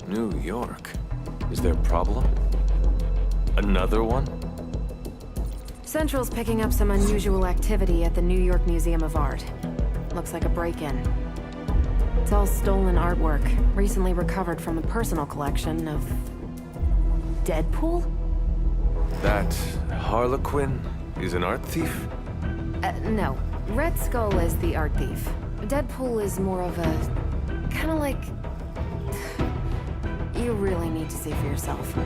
New York? Is there a problem? Another one? Central's picking up some unusual activity at the New York Museum of Art. Looks like a break-in. It's all stolen artwork, recently recovered from the personal collection of... Deadpool? That Harlequin is an art thief? No. Red Skull is the art thief. Deadpool is more of a... kinda like... You really need to see for yourself.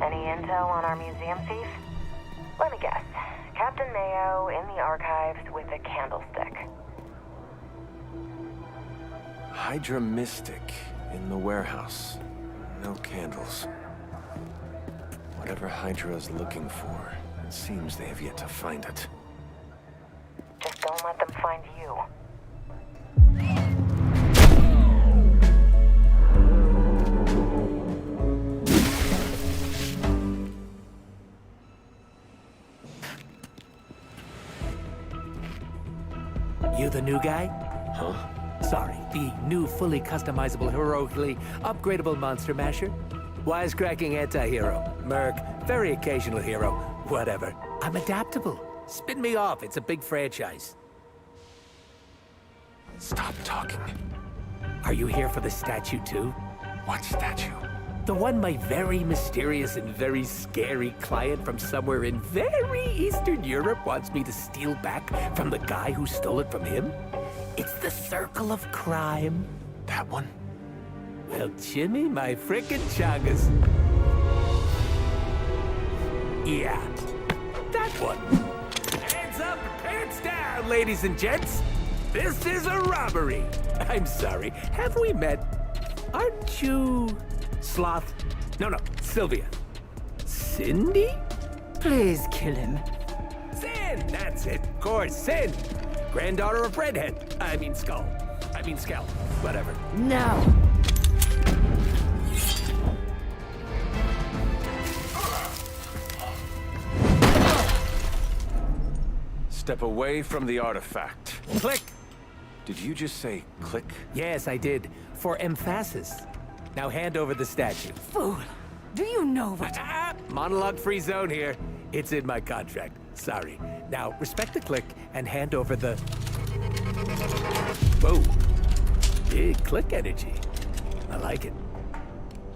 Any intel on our museum thief? Let me guess. Captain Mayo in the archives with a candlestick. Hydra Mystic in the warehouse. No candles. Whatever Hydra is looking for, it seems they have yet to find it. Just don't let them find you. You the new guy? Huh? Sorry, the new fully customizable, heroically upgradable monster masher? Wisecracking anti-hero. Merc, very occasional hero. Whatever. I'm adaptable. Spin me off, it's a big franchise. Stop talking. Are you here for the statue too? What statue? The one my very mysterious and very scary client from somewhere in very Eastern Europe wants me to steal back from the guy who stole it from him? It's the Circle of Crime. That one? Well, Jimmy, my frickin' chungus. Yeah, that one. Hands up and pants down, ladies and gents. This is a robbery. I'm sorry, have we met? Aren't you... Sloth? No, Sylvia. Cindy? Please kill him. Sin, that's it. Of course, Sin. Granddaughter of Redhead. I mean Skull. I mean Skull. Whatever. No. Step away from the artifact. Click. Did you just say click? Yes, I did. For emphasis. Now hand over the statue. Fool. Do you know what... Monologue-free zone here. It's in my contract. Sorry. Now, respect the click and hand over the... Whoa. Big click energy. I like it.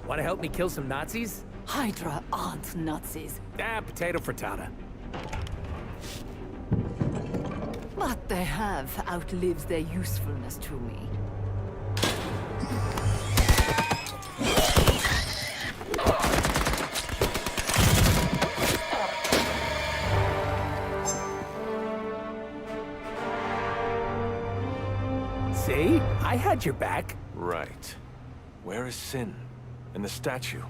Want to help me kill some Nazis? Hydra aren't Nazis. Potato frittata. What they have outlives their usefulness to me. See? I had your back. Right. Where is Sin? And the statue?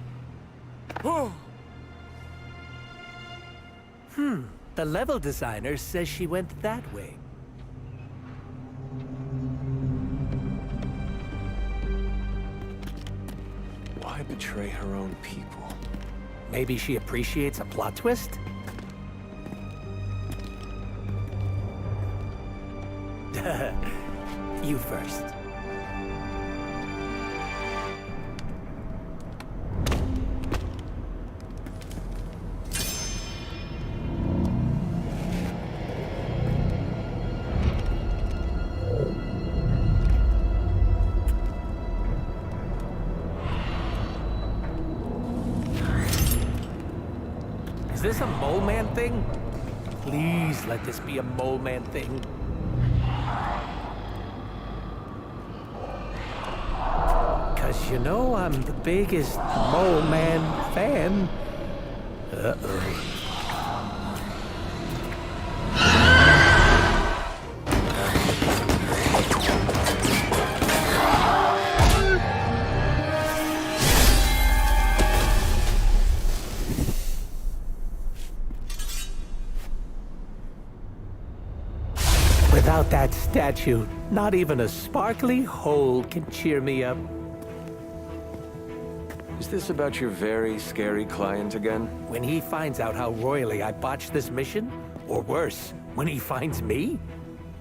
The level designer says she went that way. Why betray her own people? Maybe she appreciates a plot twist? You first. Is this a mole man thing? Please let this be a mole man thing. Cause you know I'm the biggest mole man fan. Uh-oh. Without that statue, not even a sparkly hole can cheer me up. Is this about your very scary client again? When he finds out how royally I botched this mission, or worse, when he finds me,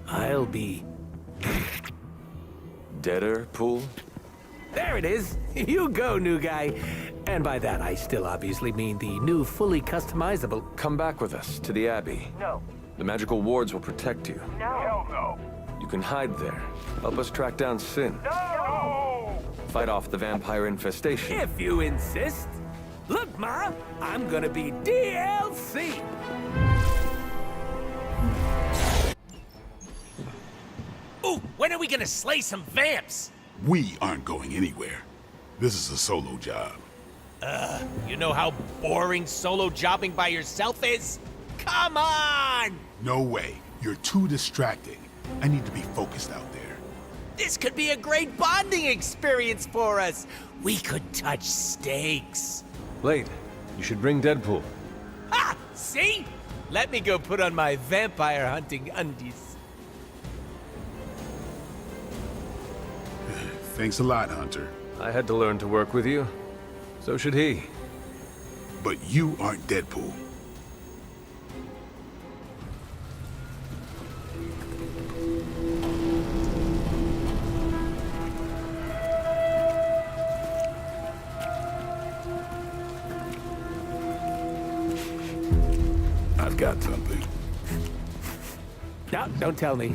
I'll be... Deader pool? There it is! You go, new guy! And by that, I still obviously mean the new, fully customizable... Come back with us to the Abbey. No. The magical wards will protect you. No. Hell no. You can hide there. Help us track down Sin. No! Fight off the vampire infestation. If you insist. Look, Ma, I'm gonna be DLC! Ooh, when are we gonna slay some vamps? We aren't going anywhere. This is a solo job. You know how boring solo jobbing by yourself is? Come on! No way. You're too distracting. I need to be focused out there. This could be a great bonding experience for us. We could touch stakes. Blade, you should bring Deadpool. Ha! See? Let me go put on my vampire hunting undies. Thanks a lot, Hunter. I had to learn to work with you. So should he. But you aren't Deadpool. I've got something. No, don't tell me.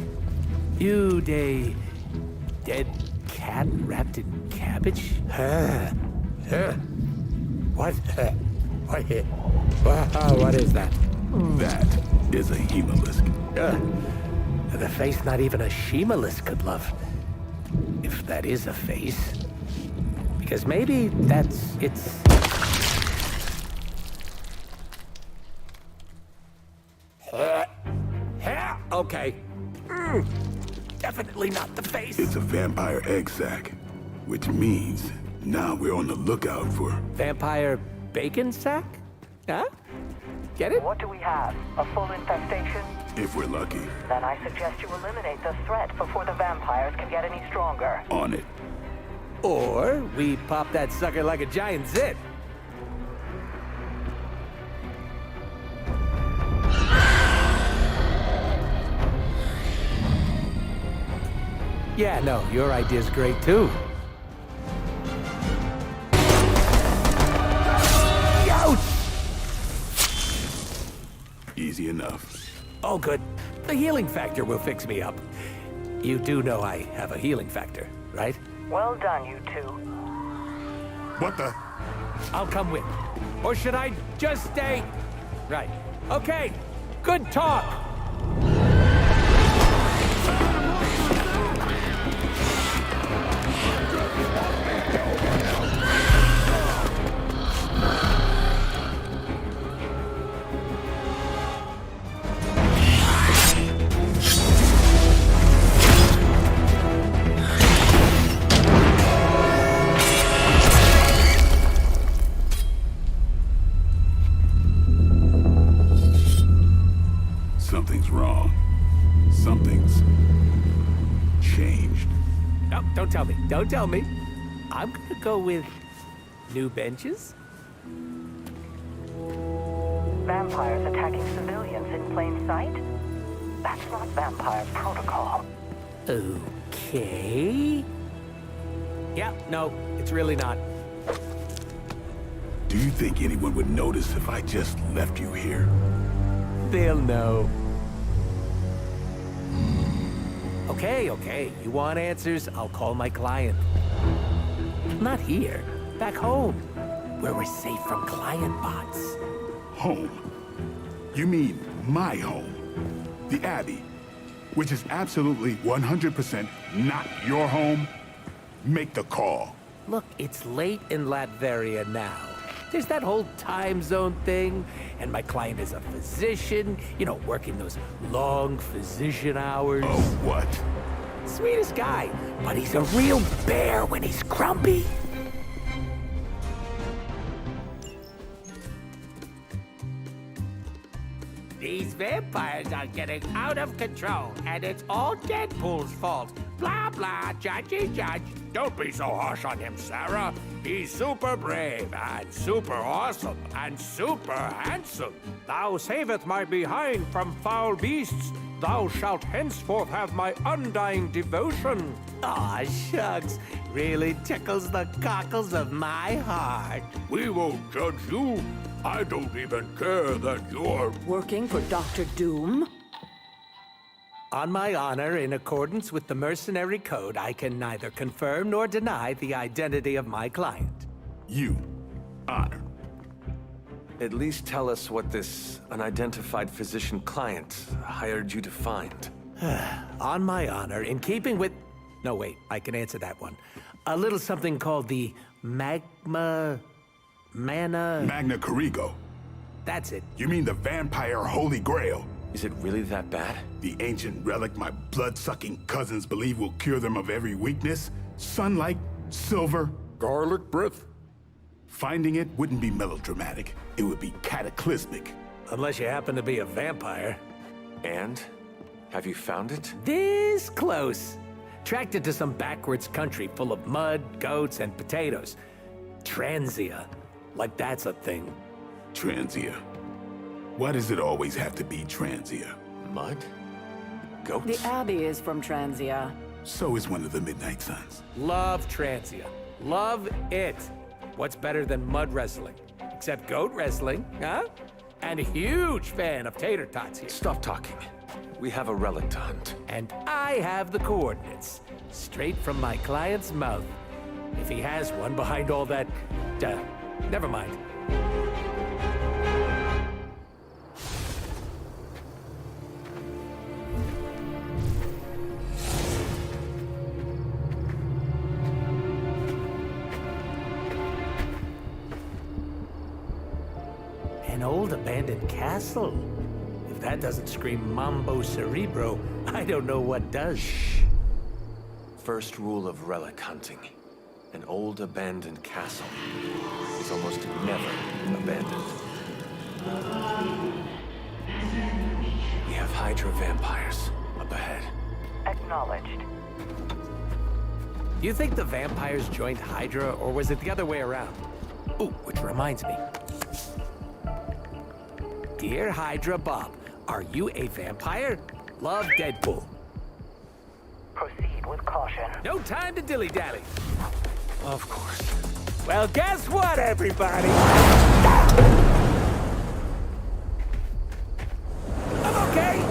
You dead cat wrapped in cabbage? What? What is that? That is a hemolisk. The face not even a shemalisk could love. If that is a face. Because maybe it's... Okay. Definitely not the face. It's a vampire egg sac, which means now we're on the lookout for... Vampire bacon sack? Huh? Get it? What do we have? A full infestation? If we're lucky. Then I suggest you eliminate the threat before the vampires can get any stronger. On it. Or we pop that sucker like a giant zit. Yeah, no, your idea's great too. Ouch! Easy enough. Oh, good. The healing factor will fix me up. You do know I have a healing factor, right? Well done, you two. What the? I'll come with. Or should I just stay? Right. Okay. Good talk. Something's wrong. Something's changed. No, don't tell me. Don't tell me. I'm gonna go with new benches. Vampires attacking civilians in plain sight? That's not vampire protocol. Okay. Yeah, no, it's really not. Do you think anyone would notice if I just left you here? They'll know. Okay. You want answers? I'll call my client. Not here. Back home. Where we're safe from client bots. Home? You mean my home? The Abbey, which is absolutely 100% not your home? Make the call. Look, it's late in Latveria now. There's that whole time zone thing, and my client is a physician, you know, working those long physician hours. Oh, what? Sweetest guy, but he's a real bear when he's grumpy. These vampires are getting out of control, and it's all Deadpool's fault. Blah, blah, judgy judge. Don't be so harsh on him, Sarah. He's super brave, and super awesome, and super handsome. Thou saveth my behind from foul beasts. Thou shalt henceforth have my undying devotion. Aw, shucks. Really tickles the cockles of my heart. We won't judge you. I don't even care that you're... Working for Dr. Doom? On my honor, in accordance with the mercenary code, I can neither confirm nor deny the identity of my client. You, Honor. At least tell us what this unidentified physician client hired you to find. On my honor, in keeping with... No, wait, I can answer that one. A little something called the Magna Corrigo. That's it. You mean the vampire Holy Grail? Is it really that bad? The ancient relic my blood-sucking cousins believe will cure them of every weakness? Sunlight, silver, garlic breath? Finding it wouldn't be melodramatic. It would be cataclysmic. Unless you happen to be a vampire. And? Have you found it? This close. Tracked it to some backwards country full of mud, goats, and potatoes. Transia. Like that's a thing. Transia. Why does it always have to be Transia? Mud? Goats? The Abbey is from Transia. So is one of the Midnight Suns. Love Transia. Love it. What's better than mud wrestling? Except goat wrestling, huh? And a huge fan of tater tots here. Stop talking. We have a relic to hunt. And I have the coordinates. Straight from my client's mouth. If he has one behind all that... never mind. An old abandoned castle. If that doesn't scream Mambo Cerebro, I don't know what does. First rule of relic hunting. An old abandoned castle is almost never abandoned. We have Hydra vampires up ahead. Acknowledged. You think the vampires joined Hydra, or was it the other way around? Ooh, which reminds me. Dear Hydra Bob, are you a vampire? Love, Deadpool. Proceed with caution. No time to dilly-dally. Of course. Well, guess what, everybody? I'm okay.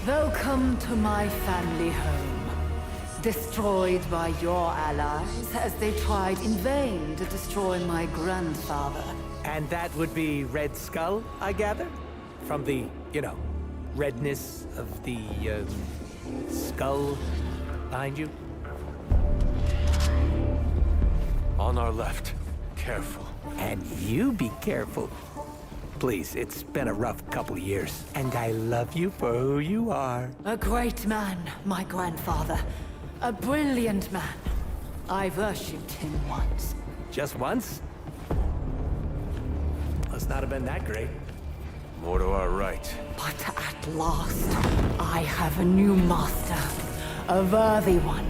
Welcome to my family home. Destroyed by your allies as they tried in vain to destroy my grandfather. And that would be Red Skull, I gather? From the, redness of the, skull behind you? On our left. Careful. And you be careful. Please, it's been a rough couple of years, and I love you for who you are. A great man, my grandfather. A brilliant man. I worshipped him once. Just once? Must not have been that great. More to our right. But at last, I have a new master. A worthy one.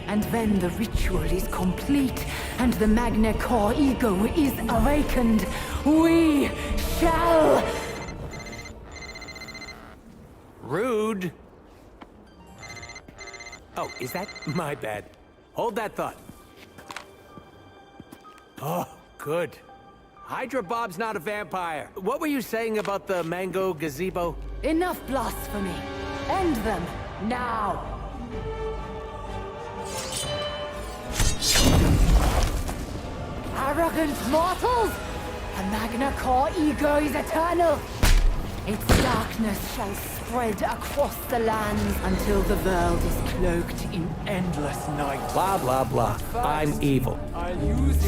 And when the ritual is complete and the Magna Core ego is awakened, we shall... Rude. Oh, is that my bad? Hold that thought. Oh, good. Hydra Bob's not a vampire. What were you saying about the mango gazebo? Enough blasphemy. End them, now. arrogant mortals! The Magna Core ego is eternal. Its darkness shall spread across the lands until the world is cloaked in endless night. Blah, blah, blah. I'm evil.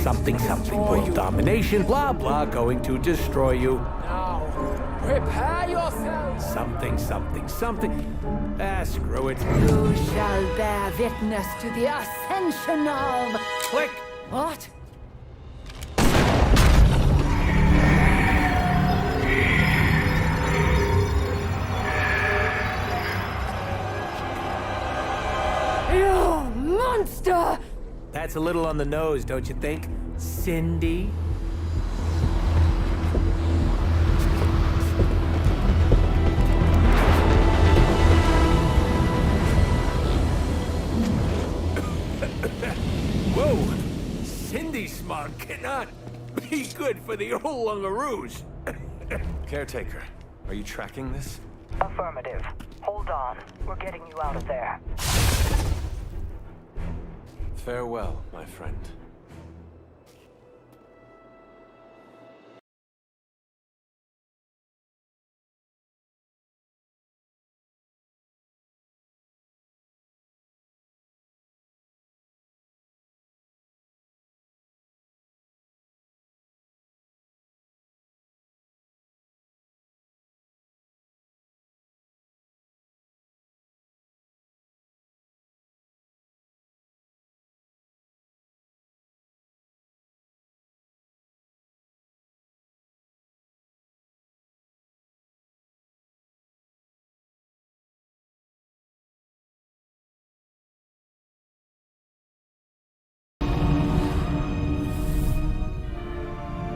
Something, something. World domination, blah, blah, going to destroy you. Now, prepare yourselves. Something, something, something. Screw it. You shall bear witness to the ascension of... Click. What? You monster! That's a little on the nose, don't you think, Cindy? Whoa! Cindy smog cannot be good for the old Lungaroos. Caretaker, are you tracking this? Affirmative. Hold on. We're getting you out of there. Farewell, my friend.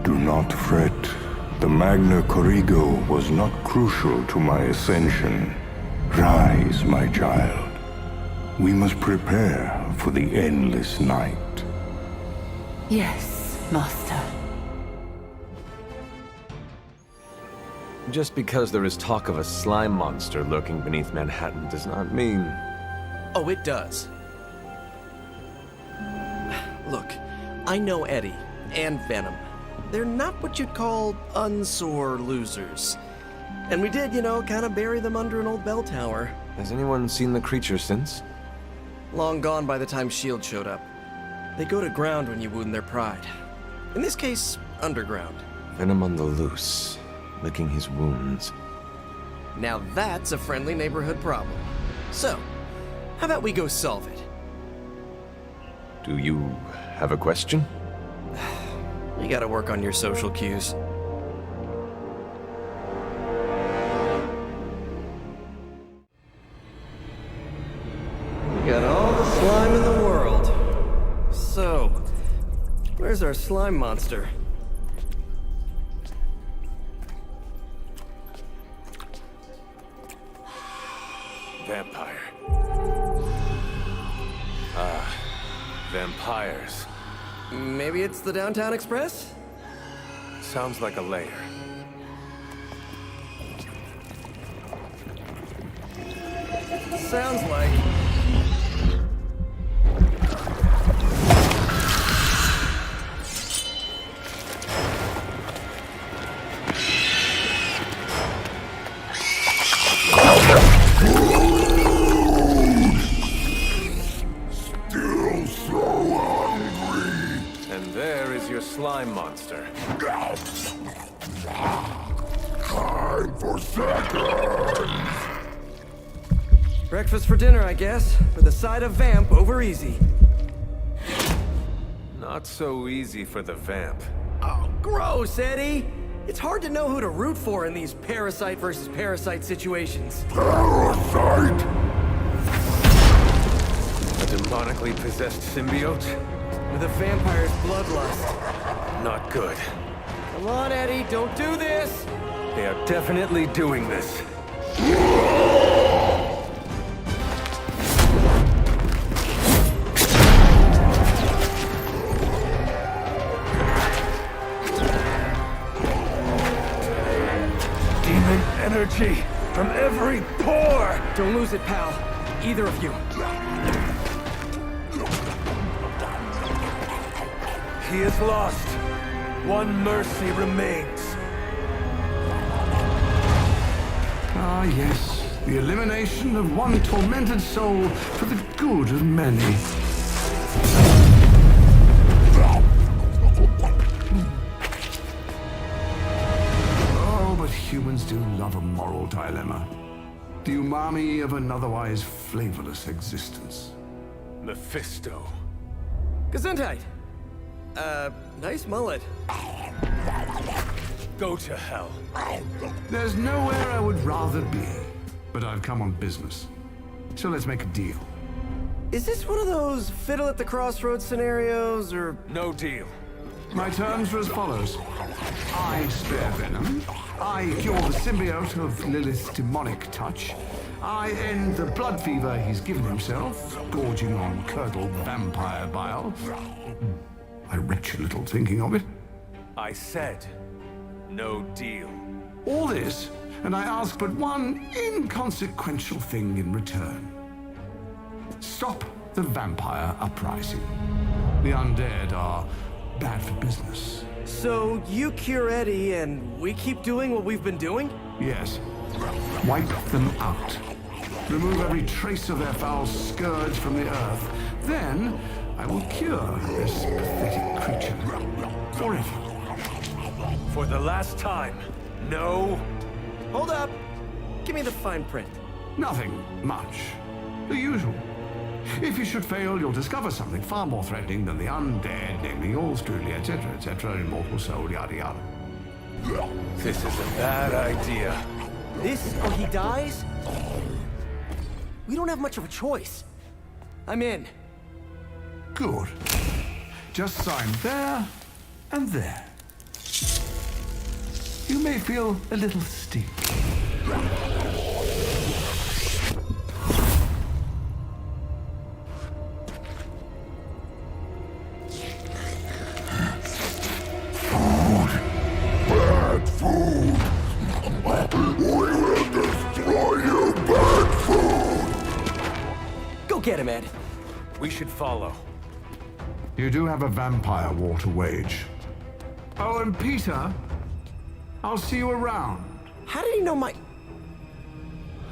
Do not fret. The Magna Corrigo was not crucial to my ascension. Rise, my child. We must prepare for the endless night. Yes, Master. Just because there is talk of a slime monster lurking beneath Manhattan does not mean... Oh, it does. Look, I know Eddie and Venom. They're not what you'd call unsore losers. And we did, kind of bury them under an old bell tower. Has anyone seen the creature since? Long gone by the time S.H.I.E.L.D. showed up. They go to ground when you wound their pride. In this case, underground. Venom on the loose, licking his wounds. Now that's a friendly neighborhood problem. So, how about we go solve it? Do you have a question? You gotta work on your social cues. We got all the slime in the world. So, where's our slime monster? Vampire. Vampires. Maybe it's the Downtown Express? Sounds like a lair. Sounds like... Still so hungry. And there is your slime monster. Time for seconds. Breakfast for dinner, I guess, with a side of vamp over easy. Not so easy for the vamp. Oh, gross, Eddie! It's hard to know who to root for in these parasite versus parasite situations. Parasite. A demonically possessed symbiote? With a vampire's bloodlust. Not good. Come on, Eddie, don't do this! They are definitely doing this. Demon energy from every pore! Don't lose it, pal. Either of you. He is lost. One mercy remains. Ah, yes. The elimination of one tormented soul for the good of many. Oh, but humans do love a moral dilemma. The umami of an otherwise flavorless existence. Mephisto. Gesundheit. Nice mullet. Go to hell. There's nowhere I would rather be, but I've come on business. So let's make a deal. Is this one of those fiddle at the crossroads scenarios, or... No deal. My terms are as follows. I spare Venom. I cure the symbiote of Lilith's demonic touch. I end the blood fever he's given himself, gorging on curdled vampire bile. I retch a little thinking of it. I said, no deal. All this, and I ask but one inconsequential thing in return. Stop the vampire uprising. The undead are bad for business. So you cure Eddie, and we keep doing what we've been doing? Yes. Wipe them out. Remove every trace of their foul scourge from the earth. Then I will cure this pathetic creature forever. For the last time, no. Hold up. Give me the fine print. Nothing much. The usual. If you should fail, you'll discover something far more threatening than the undead, namely yours truly, etc., immortal soul, yada yada. This is a bad idea. This or he dies? We don't have much of a choice. I'm in. Good. Just sign there and there. You may feel a little sting. Bad food! We will destroy you, bad food! Go get him, Ed. We should follow. You do have a vampire war to wage. Oh, and Peter, I'll see you around. How did he know my...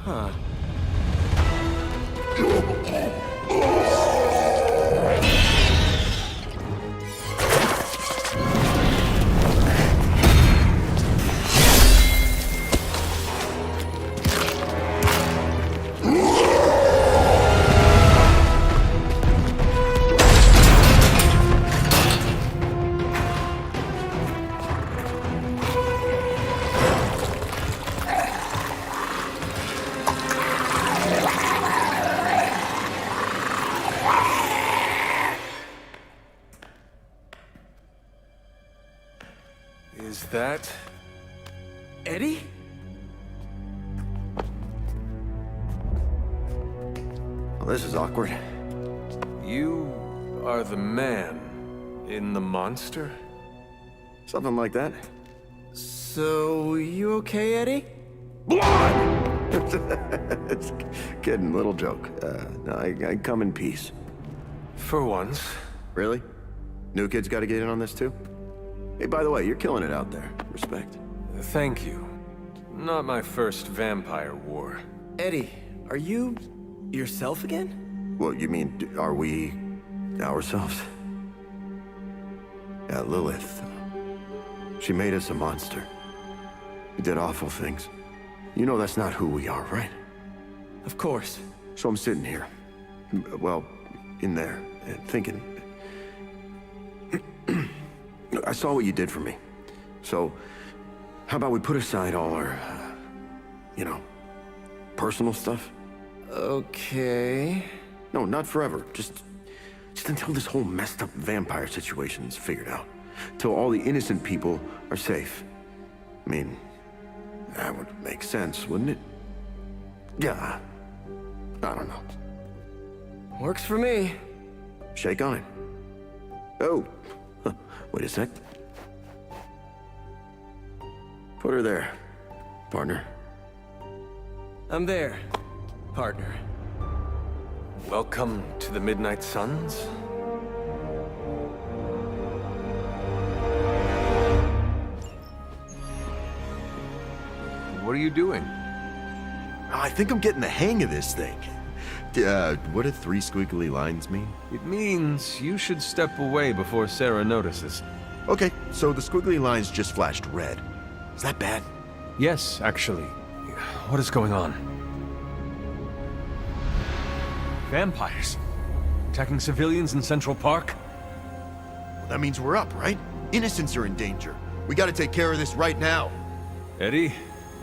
Huh. Is that... Eddie? Well, this is awkward. You are the man in the monster? Something like that. So, you okay, Eddie? It's kidding, little joke. No, I come in peace. For once. Really? New kids got to get in on this too? Hey, by the way, you're killing it out there. Respect. Thank you. Not my first vampire war. Eddie, are you yourself again? Well, you mean, are we ourselves? Yeah, Lilith. She made us a monster. We did awful things. You know that's not who we are, right? Of course. So I'm sitting here, well, in there, thinking... I saw what you did for me. So, how about we put aside all our, personal stuff? Okay... No, not forever. Just until this whole messed up vampire situation is figured out. Till all the innocent people are safe. I mean, that would make sense, wouldn't it? Yeah. I don't know. Works for me. Shake on it. Oh. Wait a sec. Put her there, partner. I'm there, partner. Welcome to the Midnight Suns? are you doing? I think I'm getting the hang of this thing. What do 3 squiggly lines mean? It means you should step away before Sarah notices. Okay, so the squiggly lines just flashed red. Is that bad? Yes, actually. What is going on? Vampires? Attacking civilians in Central Park? That means we're up, right? Innocents are in danger. We gotta take care of this right now. Eddie,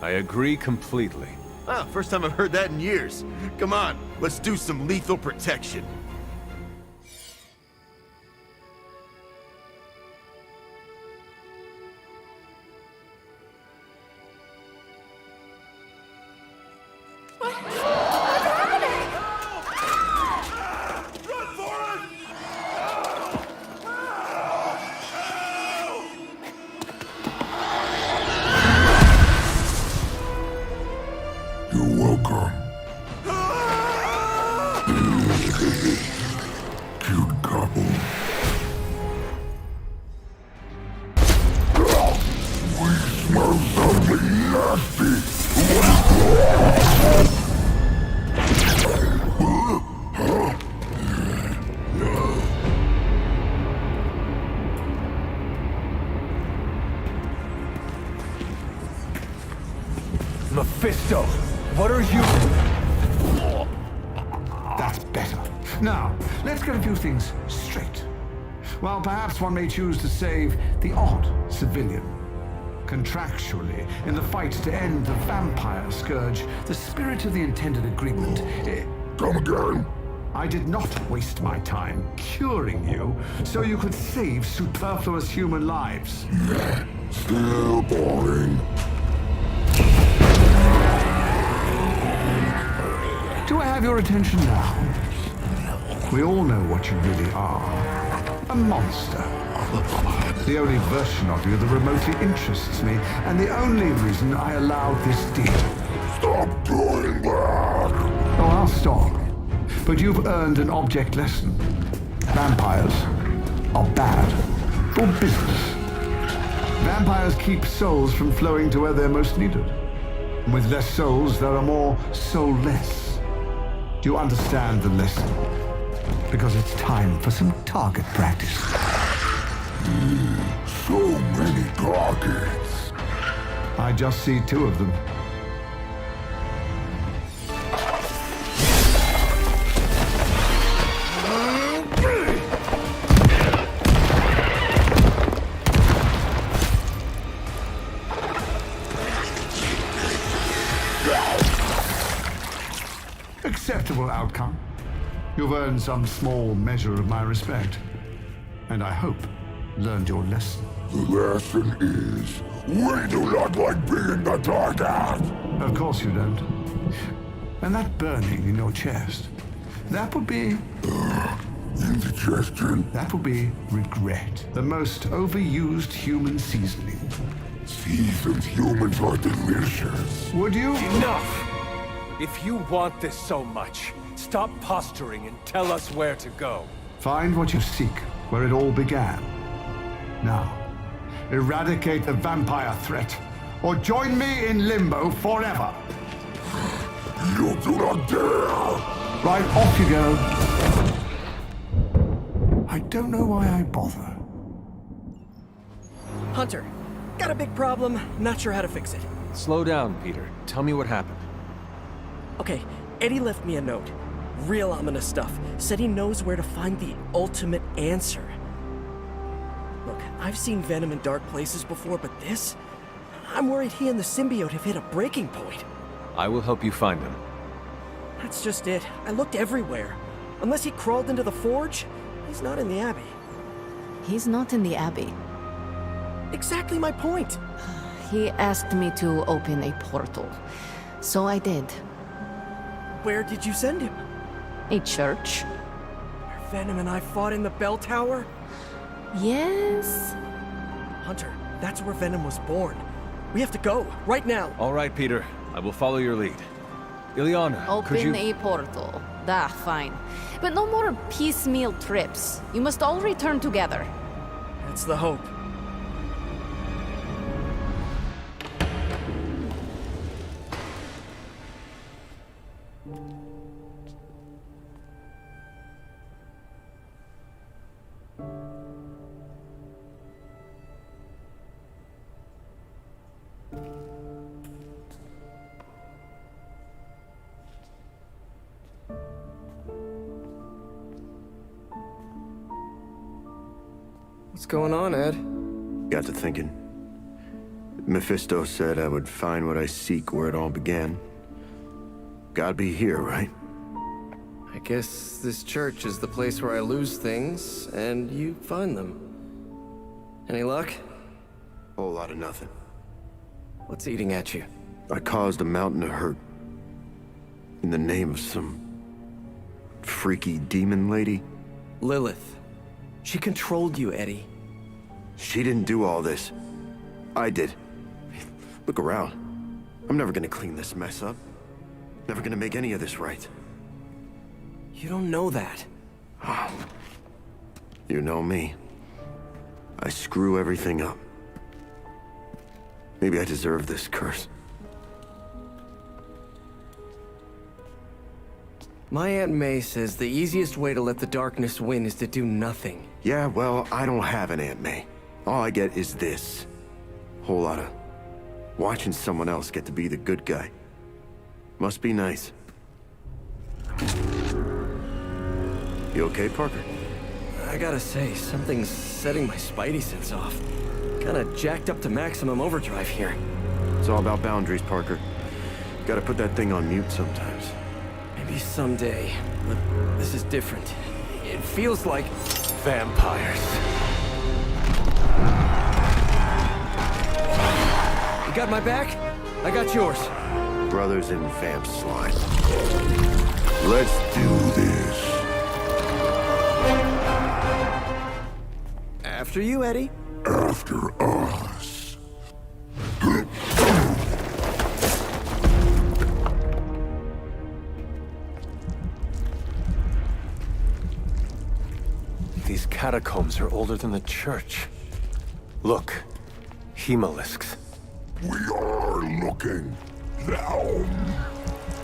I agree completely. Ah, first time I've heard that in years. Come on, let's do some lethal protection. You're welcome. Cute couple. We smell something nasty. Mephisto, what are you... That's better. Now, let's get a few things straight. While perhaps one may choose to save the odd civilian. Contractually, in the fight to end the vampire scourge, the spirit of the intended agreement... Come again? I did not waste my time curing you so you could save superfluous human lives. Still boring. Do I have your attention now? We all know what you really are. A monster. The only version of you that remotely interests me, and the only reason I allowed this deal. Stop doing that! Oh, I'll stop. But you've earned an object lesson. Vampires are bad for business. Vampires keep souls from flowing to where they're most needed. And with less souls, there are more soulless. Do you understand the lesson? Because it's time for some target practice. So many targets. I just see 2 of them. Acceptable outcome. You've earned some small measure of my respect. And I hope learned your lesson. The lesson is, we do not like being the target. Of course you don't. And that burning in your chest, that would be... Indigestion. That would be regret. The most overused human seasoning. Seasoned humans are delicious. Would you? Enough! If you want this so much, stop posturing and tell us where to go. Find what you seek, where it all began. Now, eradicate the vampire threat, or join me in limbo forever. You do not dare! Right, off you go. I don't know why I bother. Hunter, got a big problem, not sure how to fix it. Slow down, Peter. Tell me what happened. Okay, Eddie left me a note. Real ominous stuff. Said he knows where to find the ultimate answer. Look, I've seen Venom in dark places before, but this? I'm worried he and the symbiote have hit a breaking point. I will help you find him. That's just it. I looked everywhere. Unless he crawled into the forge, he's not in the Abbey. He's not in the Abbey. Exactly my point. He asked me to open a portal. So I did. Where did you send him? A church? Where Venom and I fought in the bell tower? Yes? Hunter, that's where Venom was born. We have to go, right now. All right, Peter. I will follow your lead. Ileana, could you... Open a portal. Fine. But no more piecemeal trips. You must all return together. That's the hope. What's going on, Ed? Got to thinking. Mephisto said I would find what I seek where it all began. Gotta be here, right? I guess this church is the place where I lose things, and you find them. Any luck? Whole lot of nothing. What's eating at you? I caused a mountain of hurt. In the name of some freaky demon lady. Lilith. She controlled you, Eddie. She didn't do all this. I did. Look around. I'm never gonna clean this mess up. Never gonna make any of this right. You don't know that. You know me. I screw everything up. Maybe I deserve this curse. My Aunt May says the easiest way to let the darkness win is to do nothing. Yeah, well, I don't have an Aunt May. All I get is this. Whole lot of watching someone else get to be the good guy. Must be nice. You okay, Parker? I gotta say, something's setting my spidey sense off. Kinda jacked up to maximum overdrive here. It's all about boundaries, Parker. Gotta put that thing on mute sometimes. Maybe someday, but this is different. It feels like... Vampires. You got my back? I got yours. Brothers in vamp slime. Let's do this. After you, Eddie. After us. These catacombs are older than the church. Look, hemolisks. We are looking. Now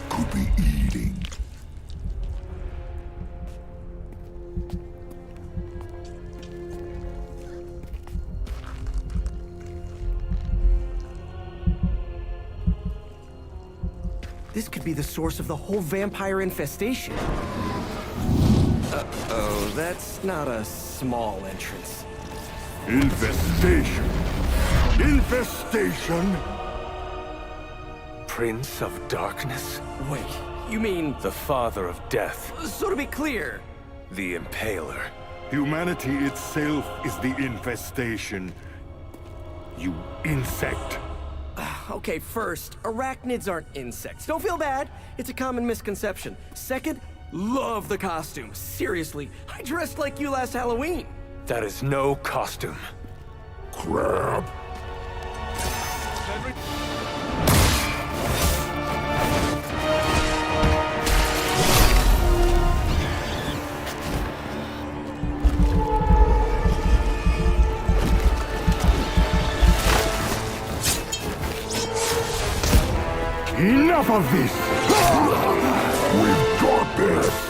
could be eating. This could be the source of the whole vampire infestation. Uh-oh, that's not a small entrance. Infestation. Infestation. Prince of Darkness? Wait, you mean... The father of death. So to be clear... The Impaler. Humanity itself is the infestation. You insect. Okay, first, arachnids aren't insects. Don't feel bad. It's a common misconception. Second, love the costume. Seriously, I dressed like you last Halloween. That is no costume. Crab. Enough of this! We've got this!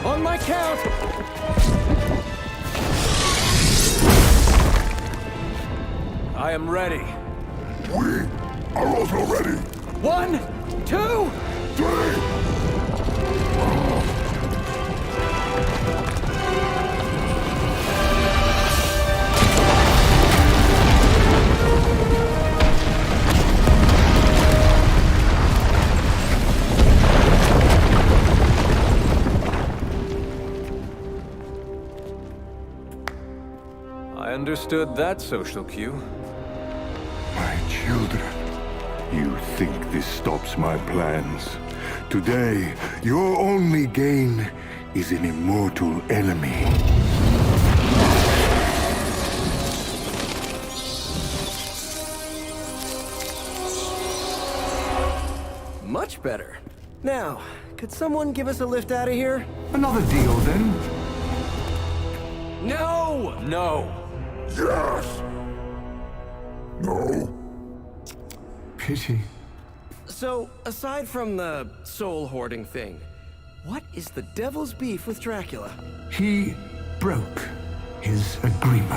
On my count! I am ready. We are also ready. 1, 2... 3. I understood that social cue. My children, you think this stops my plans? Today, your only gain is an immortal enemy. Much better. Now, could someone give us a lift out of here? Another deal, then? No! No. Yes! No? Pity. So, aside from the soul hoarding thing, What is the devil's beef with Dracula? He broke his agreement.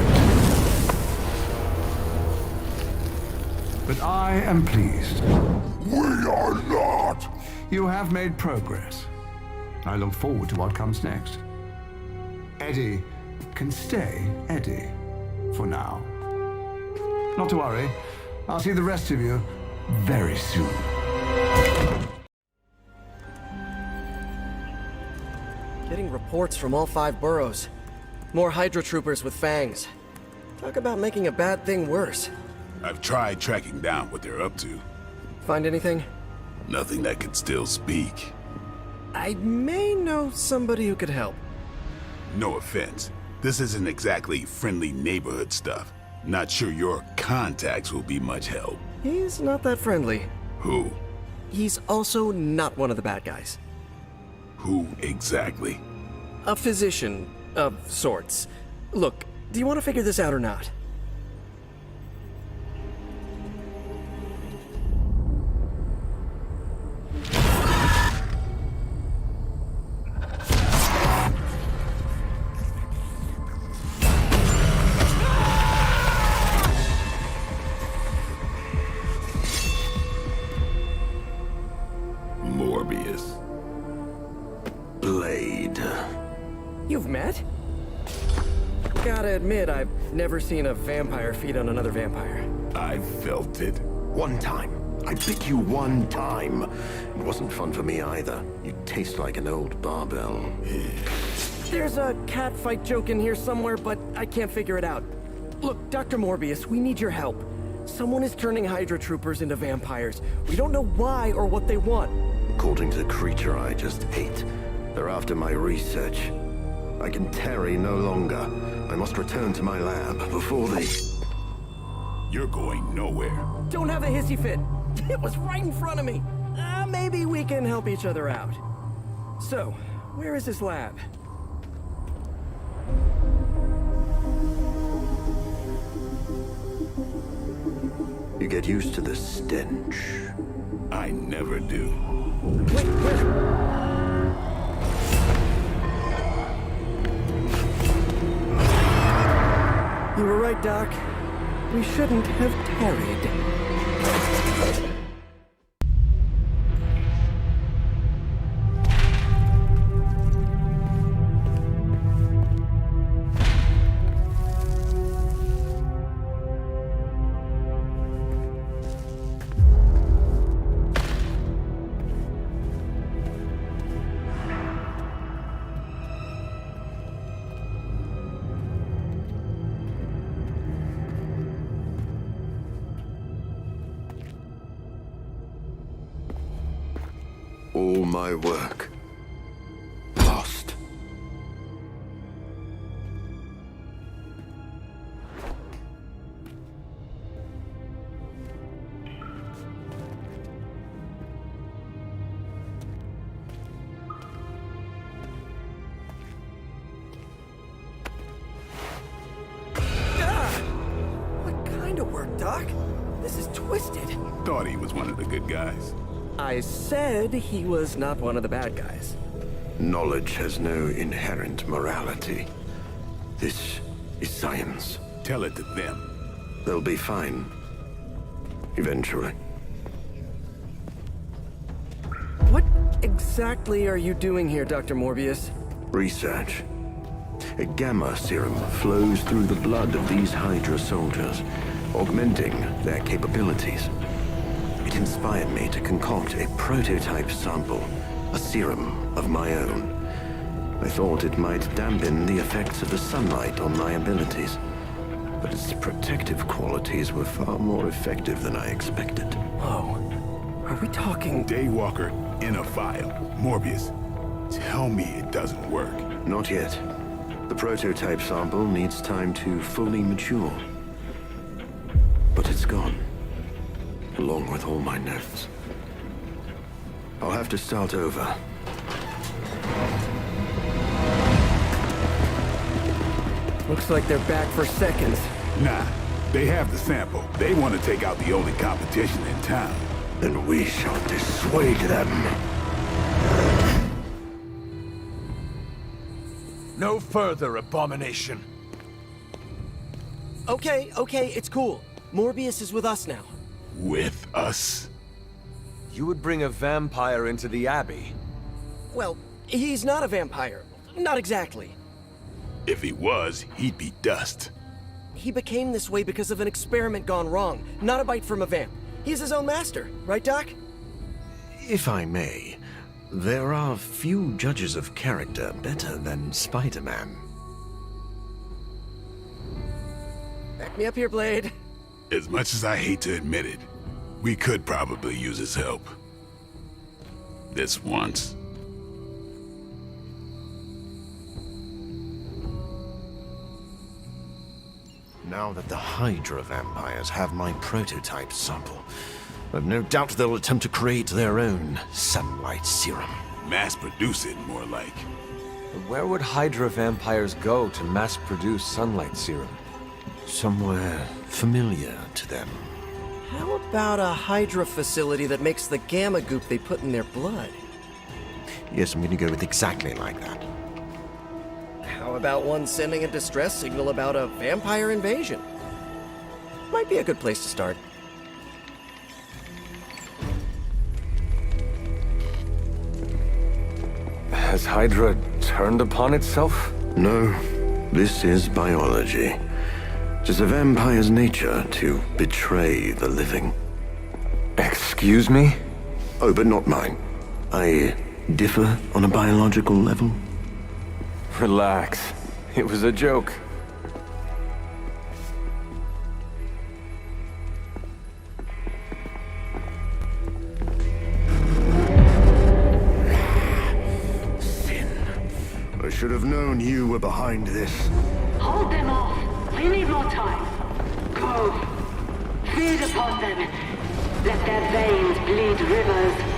But I am pleased. We are not! You have made progress. I look forward to what comes next. Eddie can stay Eddie for now. Not to worry, I'll see the rest of you very soon. Getting reports from all 5 boroughs. More Hydra troopers with fangs. Talk about making a bad thing worse. I've tried tracking down what they're up to. Find anything? Nothing that could still speak. I may know somebody who could help. No offense. This isn't exactly friendly neighborhood stuff. Not sure your contacts will be much help. He's not that friendly. Who? He's also not one of the bad guys. Who exactly? A physician of sorts. Look, do you want to figure this out or not? Morbius. Blade. You've met? Gotta admit, I've never seen a vampire feed on another vampire. I felt it. One time. I bit you one time. It wasn't fun for me either. You taste like an old barbell. There's a cat fight joke in here somewhere, but I can't figure it out. Look, Dr. Morbius, we need your help. Someone is turning Hydra troopers into vampires. We don't know why or what they want. According to the creature I just ate, they're after my research. I can tarry no longer. I must return to my lab before they... You're going nowhere. Don't have a hissy fit. It was right in front of me. Maybe we can help each other out. So, where is this lab? You get used to the stench. I never do. Wait, where? You were right, Doc. We shouldn't have tarried. All my work lost. What kind of work, Doc? This is twisted. Thought he was one of the good guys. I said he was not one of the bad guys. Knowledge has no inherent morality. This is science. Tell it to them. They'll be fine. Eventually. What exactly are you doing here, Dr. Morbius? Research. A gamma serum flows through the blood of these Hydra soldiers, augmenting their capabilities. It inspired me to concoct a prototype sample, a serum of my own. I thought it might dampen the effects of the sunlight on my abilities, but its protective qualities were far more effective than I expected. Whoa. Are we talking... Daywalker in a vial. Morbius, tell me it doesn't work. Not yet. The prototype sample needs time to fully mature. But it's gone. Along with all my notes. I'll have to start over. Looks like they're back for seconds. Nah, they have the sample. They want to take out the only competition in town. Then we shall dissuade them. No further, abomination. Okay, it's cool. Morbius is with us now. With us? You would bring a vampire into the Abbey? Well, he's not a vampire. Not exactly. If he was, he'd be dust. He became this way because of an experiment gone wrong, not a bite from a vamp. He's his own master, right, Doc? If I may, there are few judges of character better than Spider-Man. Back me up here, Blade. As much as I hate to admit it, we could probably use his help. This once. Now that the Hydra vampires have my prototype sample, I've no doubt they'll attempt to create their own sunlight serum. Mass produce it, more like. Where would Hydra vampires go to mass-produce sunlight serum? Somewhere familiar to them. How about a Hydra facility that makes the gamma goop they put in their blood? Yes, I'm gonna go with exactly like that. How about one sending a distress signal about a vampire invasion? Might be a good place to start. Has Hydra turned upon itself? No, this is biology. It's a vampire's nature to betray the living. Excuse me? Oh, but not mine. I differ on a biological level. Relax. It was a joke. I should have known you were behind this. Hold them off. We need more time. Go. Feed upon them. Let their veins bleed rivers.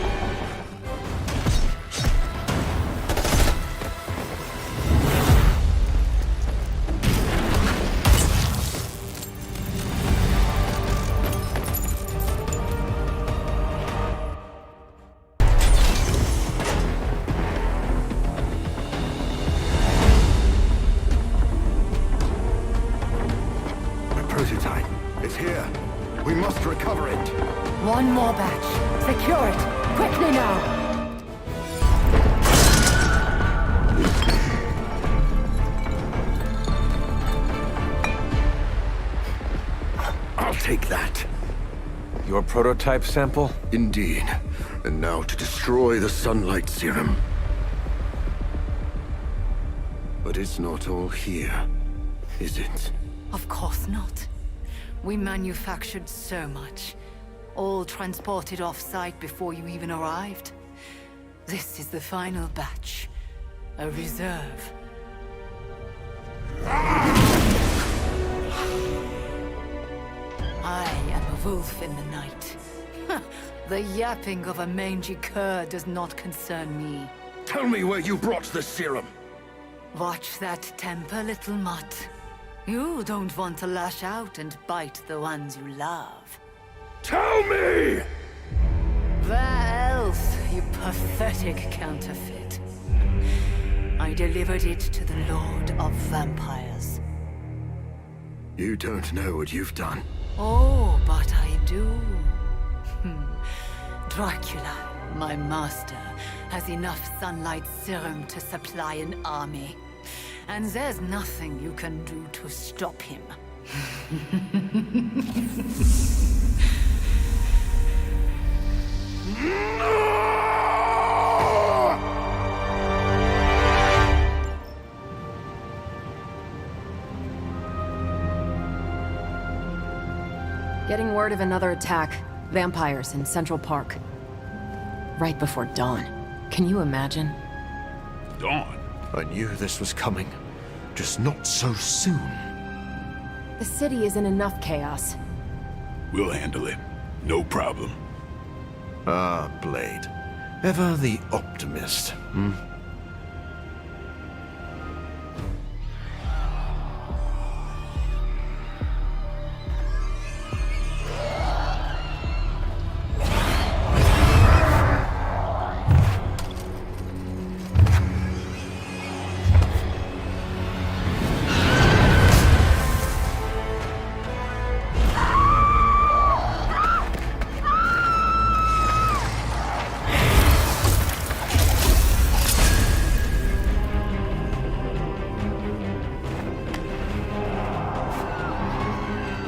Prototype. It's here. We must recover it. One more batch. Secure it. Quickly now. I'll take that. Your prototype sample? Indeed. And now to destroy the sunlight serum. But it's not all here, is it? Of course not. We manufactured so much. All transported off-site before you even arrived. This is the final batch. A reserve. I am a wolf in the night. The yapping of a mangy cur does not concern me. Tell me where you brought the serum. Watch that temper, little mutt. You don't want to lash out and bite the ones you love. Tell me! Where else, you pathetic counterfeit? I delivered it to the Lord of Vampires. You don't know what you've done. Oh, but I do. Dracula, my master, has enough sunlight serum to supply an army. And there's nothing you can do to stop him. Getting word of another attack. Vampires in Central Park. Right before dawn. Can you imagine? Dawn? I knew this was coming. Just not so soon. The city is in enough chaos. We'll handle it. No problem. Ah, Blade. Ever the optimist, hmm?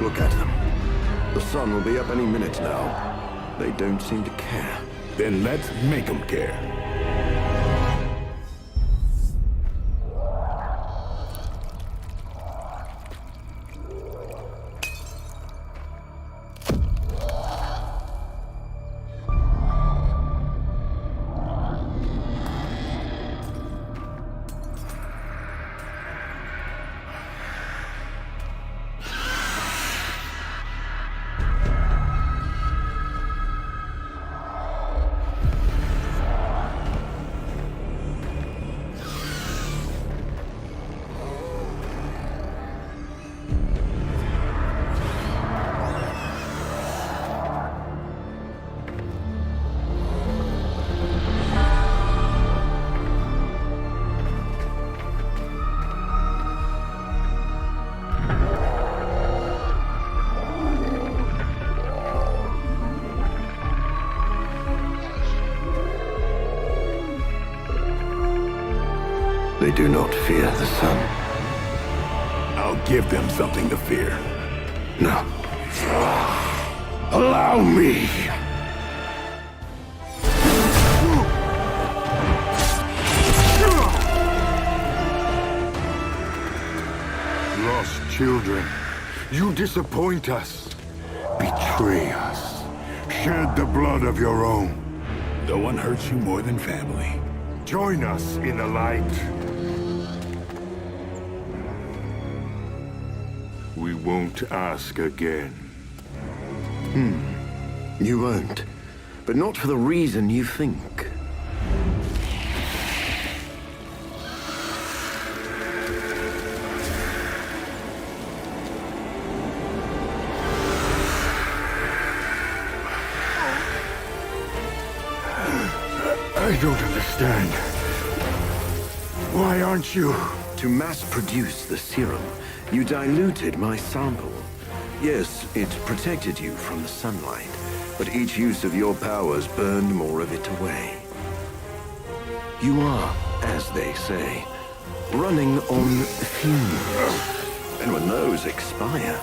Look at them. The sun will be up any minute now. They don't seem to care. Then let's make them care. They do not fear the sun. I'll give them something to fear. No. Allow me! Lost children, you disappoint us, betray us, shed the blood of your own. No one hurts you more than family. Join us in the light. We won't ask again. You won't. But not for the reason you think. I don't understand. Why aren't you? To mass produce the serum, you diluted my sample. Yes, it protected you from the sunlight, but each use of your powers burned more of it away. You are, as they say, running on fumes. And when those expire,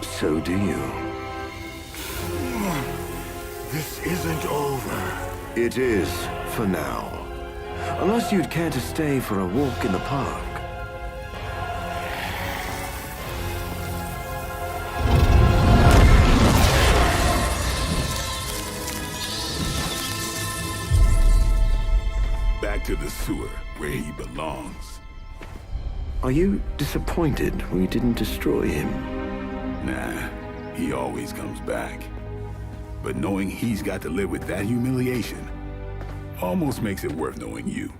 so do you. This isn't over. It is, for now. Unless you'd care to stay for a walk in the park. Back to the sewer, where he belongs. Are you disappointed we didn't destroy him? Nah, he always comes back. But knowing he's got to live with that humiliation almost makes it worth knowing you.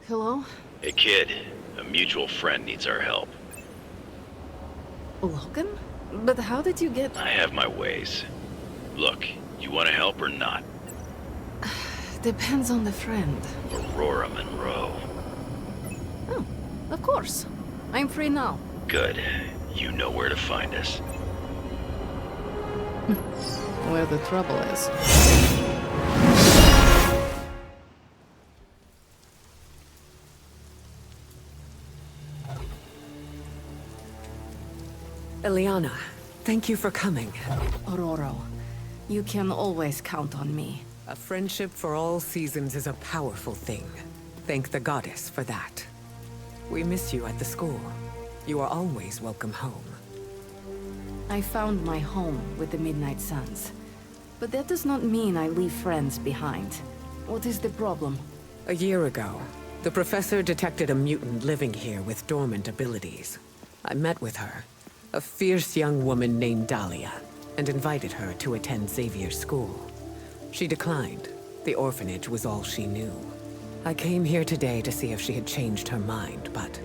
Hello? Hey kid, a mutual friend needs our help. Logan? But how did you get... I have my ways. Look, you want to help or not? Depends on the friend. Aurora Monroe. Oh, of course. I'm free now. Good. You know where to find us. Where the trouble is. Eliana, thank you for coming. Aurora, you can always count on me. A friendship for all seasons is a powerful thing. Thank the goddess for that. We miss you at the school. You are always welcome home. I found my home with the Midnight Suns. But that does not mean I leave friends behind. What is the problem? A year ago, the professor detected a mutant living here with dormant abilities. I met with her, a fierce young woman named Dahlia, and invited her to attend Xavier's school. She declined. The orphanage was all she knew. I came here today to see if she had changed her mind, but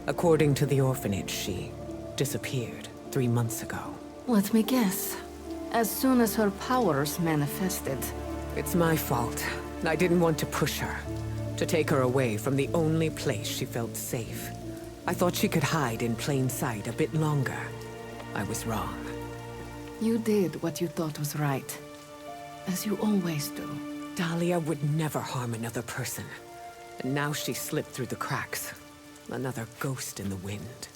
according to the orphanage, she disappeared 3 months ago. Let me guess. As soon as her powers manifested. It's my fault. I didn't want to push her, to take her away from the only place she felt safe. I thought she could hide in plain sight a bit longer. I was wrong. You did what you thought was right. As you always do. Dahlia would never harm another person. And now she slipped through the cracks. Another ghost in the wind.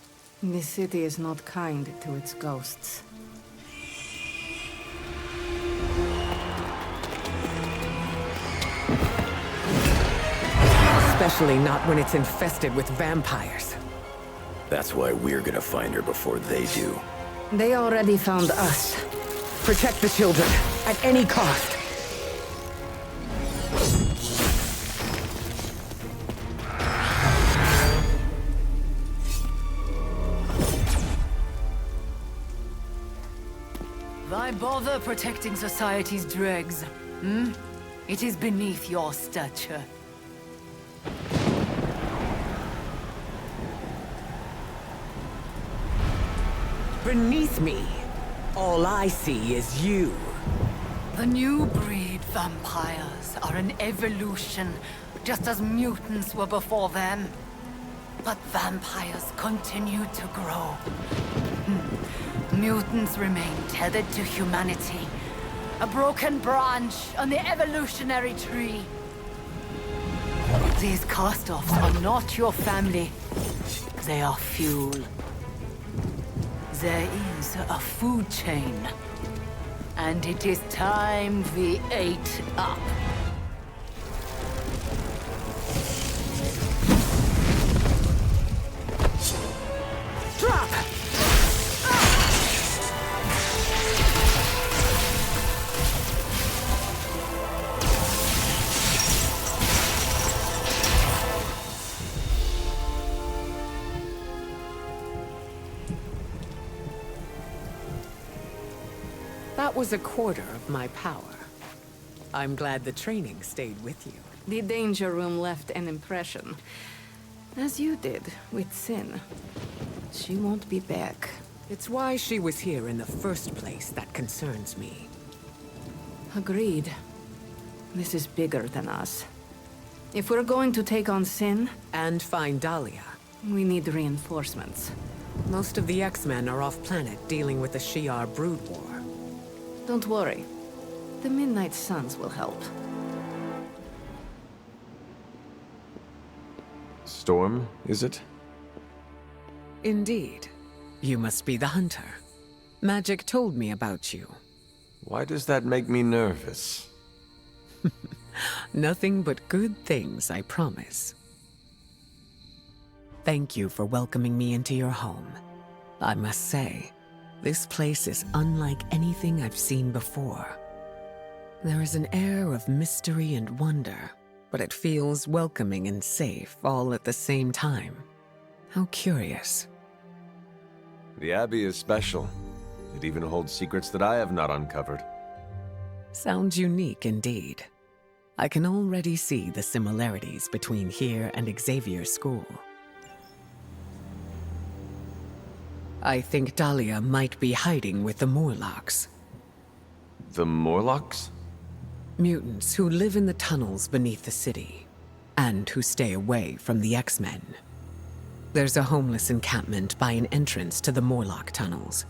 This city is not kind to its ghosts. Especially not when it's infested with vampires. That's why we're gonna find her before they do. They already found us. Protect the children, at any cost. Why bother protecting society's dregs? Hmm? It is beneath your stature. Beneath me, all I see is you. The new breed vampires are an evolution, just as mutants were before them. But vampires continue to grow. Mutants remain tethered to humanity, a broken branch on the evolutionary tree. These cast-offs are not your family. They are fuel. There is a food chain, and it is time we ate up. Drop! That was a quarter of my power. I'm glad the training stayed with you. The danger room left an impression. As you did with Sin. She won't be back. It's why she was here in the first place that concerns me. Agreed. This is bigger than us. If we're going to take on Sin... And find Dahlia. We need reinforcements. Most of the X-Men are off-planet dealing with the Shi'ar brood war. Don't worry. The Midnight Suns will help. Storm, is it? Indeed. You must be the hunter. Magic told me about you. Why does that make me nervous? Nothing but good things, I promise. Thank you for welcoming me into your home. I must say, this place is unlike anything I've seen before. There is an air of mystery and wonder, but it feels welcoming and safe all at the same time. How curious. The Abbey is special. It even holds secrets that I have not uncovered. Sounds unique indeed. I can already see the similarities between here and Xavier's school. I think Dahlia might be hiding with the Morlocks. The Morlocks? Mutants who live in the tunnels beneath the city, and who stay away from the X-Men. There's a homeless encampment by an entrance to the Morlock tunnels.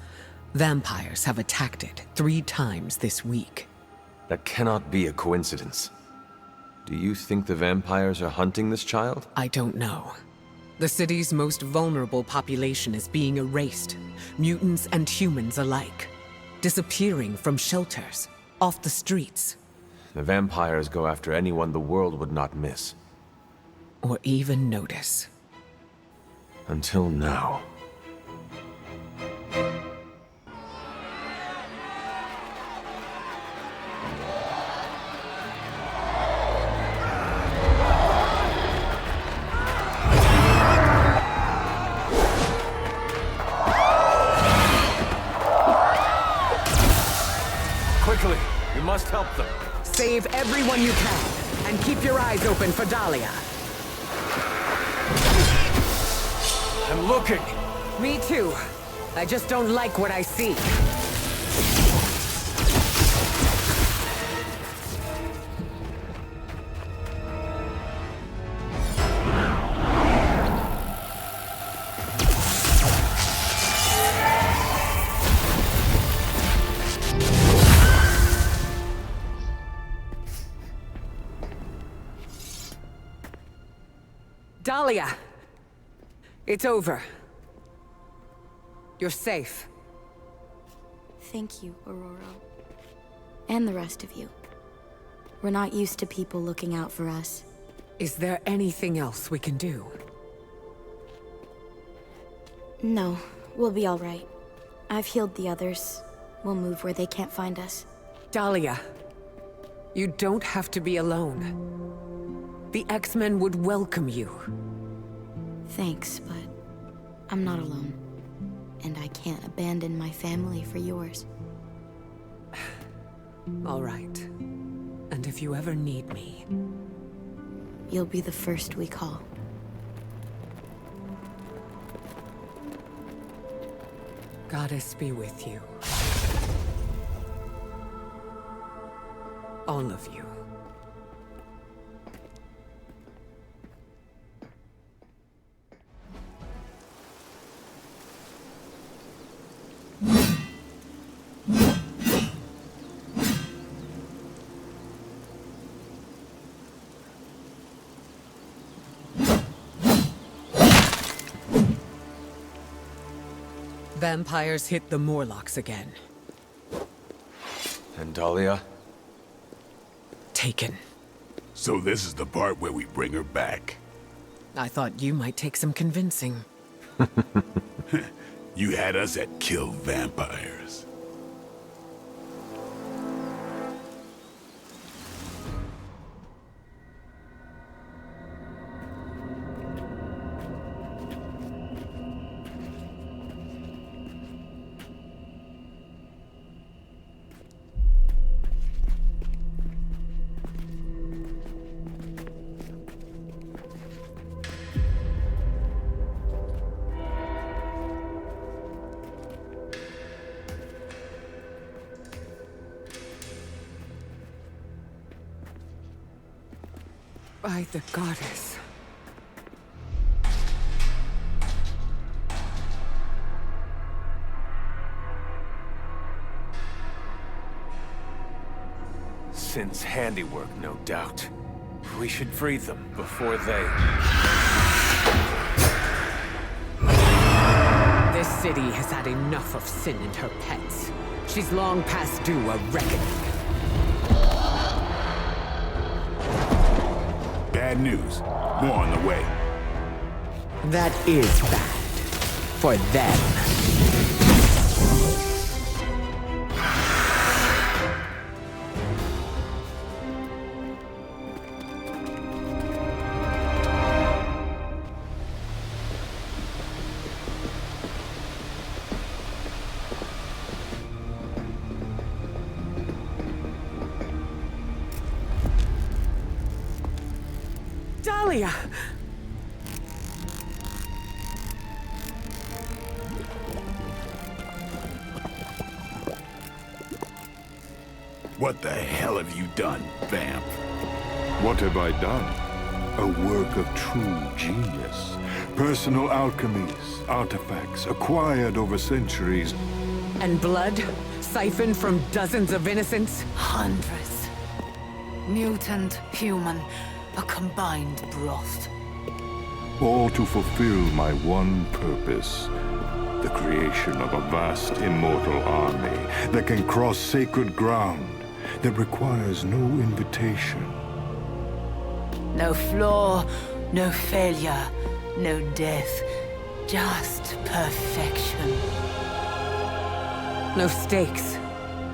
Vampires have attacked it 3 times this week. That cannot be a coincidence. Do you think the vampires are hunting this child? I don't know. The city's most vulnerable population is being erased, mutants and humans alike. Disappearing from shelters, off the streets. The vampires go after anyone the world would not miss. Or even notice. Until now. Quickly, we must help them. Save everyone you can, and keep your eyes open for Dahlia. I'm looking. Me too. I just don't like what I see. Dahlia! It's over. You're safe. Thank you, Aurora. And the rest of you. We're not used to people looking out for us. Is there anything else we can do? No, we'll be all right. I've healed the others. We'll move where they can't find us. Dahlia, you don't have to be alone. The X-Men would welcome you. Thanks, but I'm not alone. And I can't abandon my family for yours. All right. And if you ever need me... You'll be the first we call. Goddess be with you. All of you. Vampires hit the Morlocks again. And Dahlia? Taken. So this is the part where we bring her back. I thought you might take some convincing. You had us at kill vampires. By the goddess. Sin's handiwork, no doubt. We should free them before they... This city has had enough of Sin and her pets. She's long past due a reckoning. Bad news. More on the way. That is bad. For them. Dahlia! What the hell have you done, Vamp? What have I done? A work of true genius. Personal alchemies, artifacts acquired over centuries. And blood? Siphoned from dozens of innocents? Hundreds. Mutant, human, a combined broth. All to fulfill my one purpose. The creation of a vast immortal army that can cross sacred ground, that requires no invitation. No flaw, no failure, no death. Just perfection. No stakes.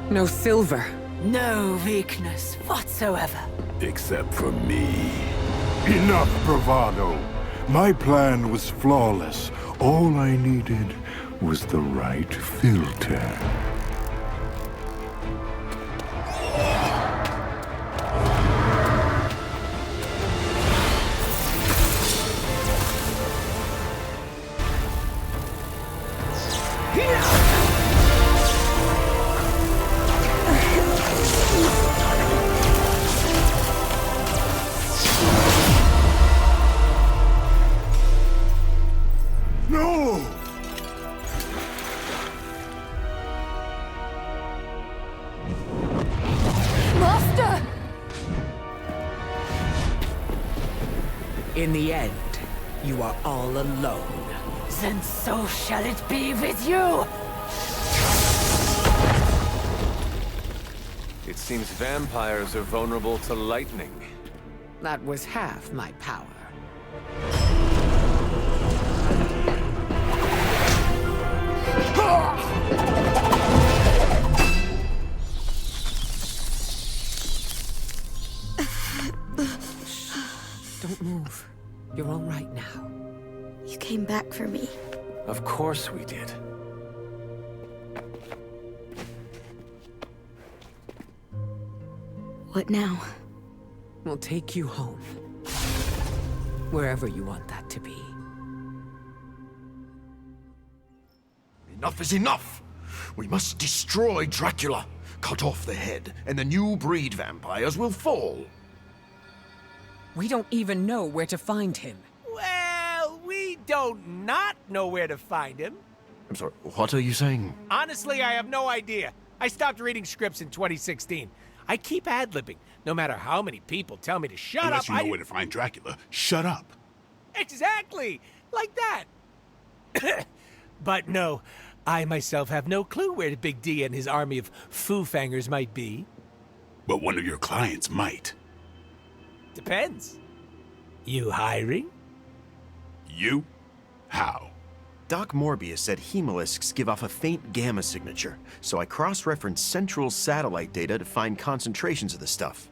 No silver. No weakness whatsoever. Except for me. Enough bravado. My plan was flawless. All I needed was the right filter. In the end, you are all alone. Then so shall it be with you! It seems vampires are vulnerable to lightning. That was half my power. Don't move. You're all right now. You came back for me. Of course we did. What now? We'll take you home. Wherever you want that to be. Enough is enough! We must destroy Dracula, cut off the head, and the new breed vampires will fall. We don't even know where to find him. Well, we don't not know where to find him. I'm sorry, what are you saying? Honestly, I have no idea. I stopped reading scripts in 2016. I keep ad-libbing. No matter how many people tell me to shut Unless up, you know where to find Dracula, shut up. Exactly! Like that! But no, I myself have no clue where Big D and his army of foo-fangers might be. But one of your clients might. Depends. You hiring? You? How? Doc Morbius said hemolisks give off a faint gamma signature, so I cross-referenced central satellite data to find concentrations of the stuff.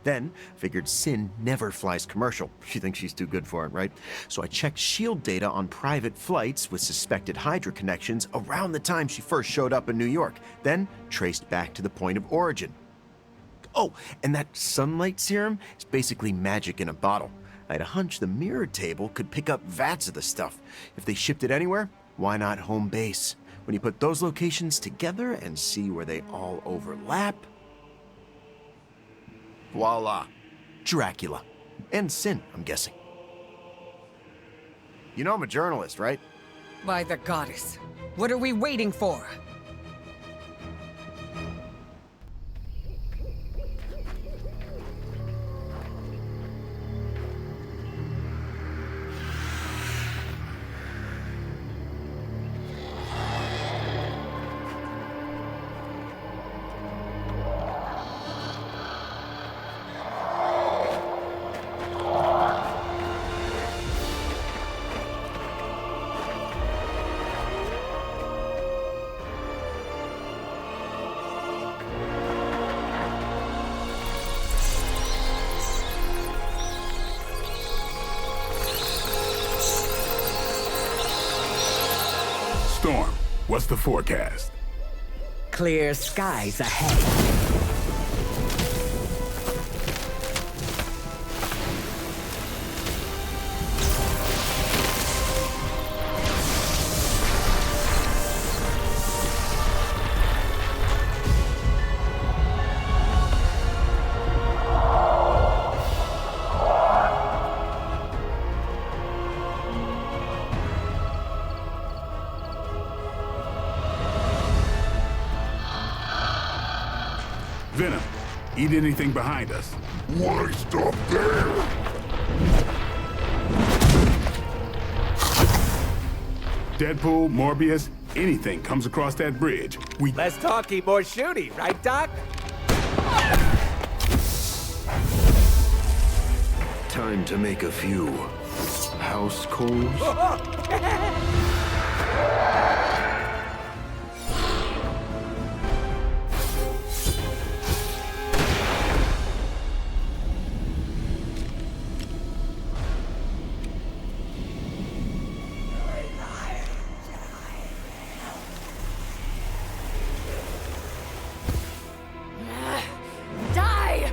Then, figured Sin never flies commercial. She thinks she's too good for it, right? So I checked SHIELD data on private flights with suspected Hydra connections around the time she first showed up in New York, then traced back to the point of origin. Oh, and that sunlight serum is basically magic in a bottle. I had a hunch the mirror table could pick up vats of the stuff. If they shipped it anywhere, why not home base? When you put those locations together and see where they all overlap... voila. Dracula. And Sin, I'm guessing. You know I'm a journalist, right? By the goddess. What are we waiting for? Storm, what's the forecast? Clear skies ahead. Venom, eat anything behind us. Why stop there? Deadpool, Morbius, anything comes across that bridge. Less talky, more shooty, right, Doc? Time to make a few house calls. Die!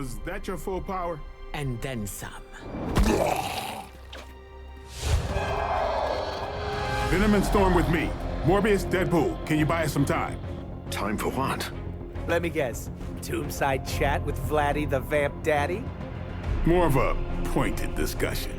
Was that your full power? And then some. Venom and Storm with me. Morbius, Deadpool, can you buy us some time? Time for what? Let me guess. Tombside chat with Vladdy the Vamp Daddy? More of a pointed discussion.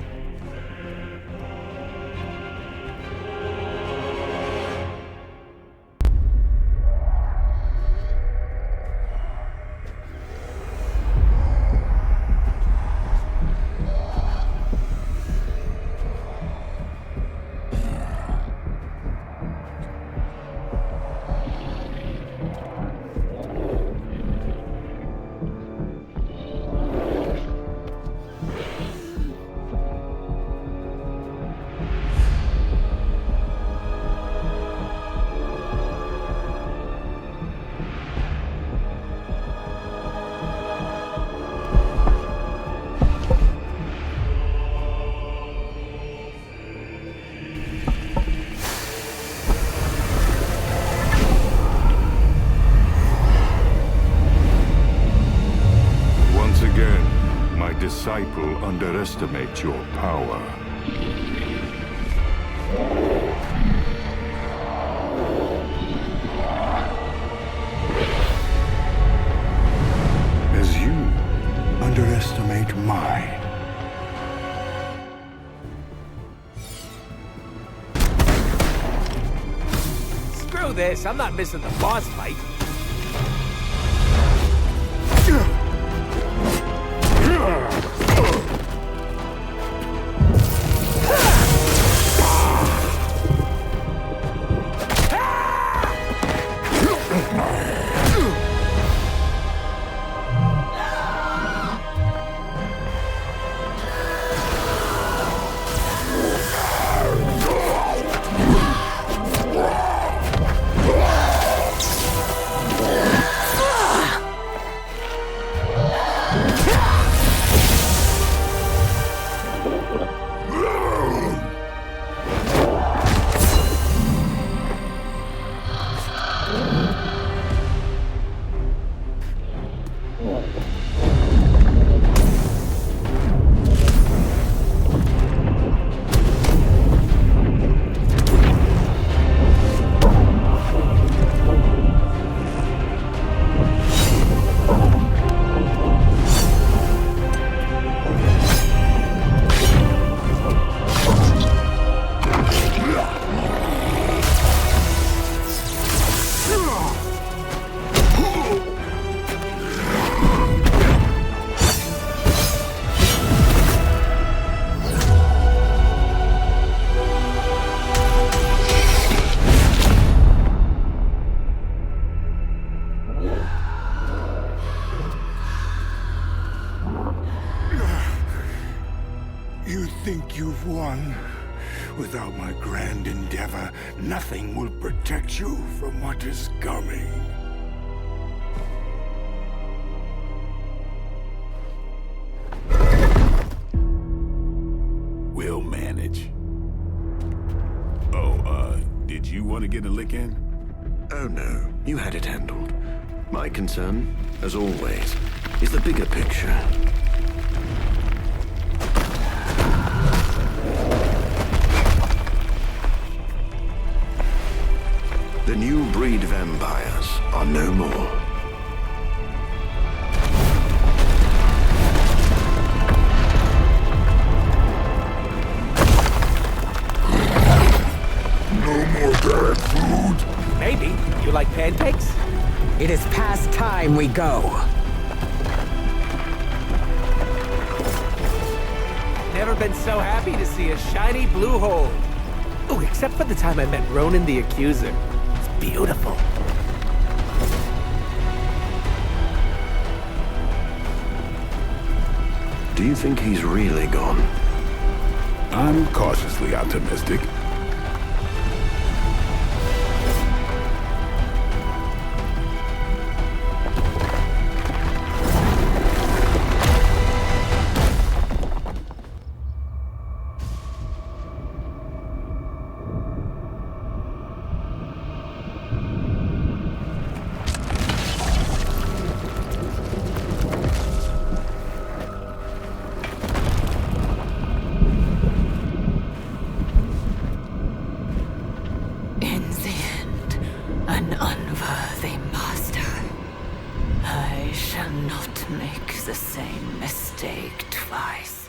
Disciple underestimate your power. As you underestimate mine. Screw this, I'm not missing the boss fight. You think you've won? Without my grand endeavor, nothing will protect you from what is coming. We'll manage. Oh, did you want to get a lick in? Oh no, you had it handled. My concern, as always, is the bigger picture. The new breed vampires are no more. No more bad food? Maybe. You like pancakes? It is past time we go. Never been so happy to see a shiny blue hole. Oh, except for the time I met Ronan the Accuser. It's beautiful. Do you think he's really gone? I'm cautiously optimistic. I shall not make the same mistake twice.